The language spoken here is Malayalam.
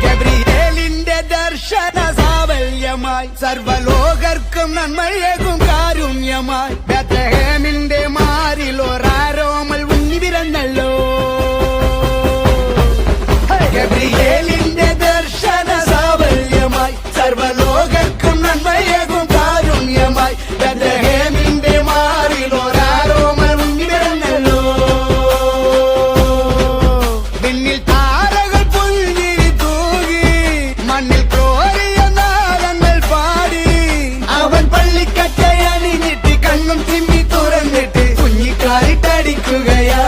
ഗബ്രിയേലിന്റെ ദർശന സാവല്യമായി സർവലോകർക്കും നന്മയേകും കാരുണ്യമായി ബേത്ലഹേമിന്റെ മാറിൽ ഒരാരോമൽ ഉണ്ണി പിറന്നല്ലോ. ഗബ്രിയേലിന്റെ ദർശന സാവല്യമായി സർവലോകർക്കും നന്മയേകും കാരുണ്യമായി ബേത്ലഹേമിന്റെ മാറിൽ ഒരാരോമൽ ഉണ്ണി പിറന്നല്ലോ. പിന്നിൽ താരകൾ പുൽകിരി തൂകി മണ്ണിൽ കോരിയ നാളങ്ങൾ പാടി അവൻ പള്ളിക്കറ്റയണിഞ്ഞിട്ട് കണ്ണും തിമ്മി തുറന്നിട്ട് കുഞ്ഞിക്കാലിട്ടടിക്കുകയാ.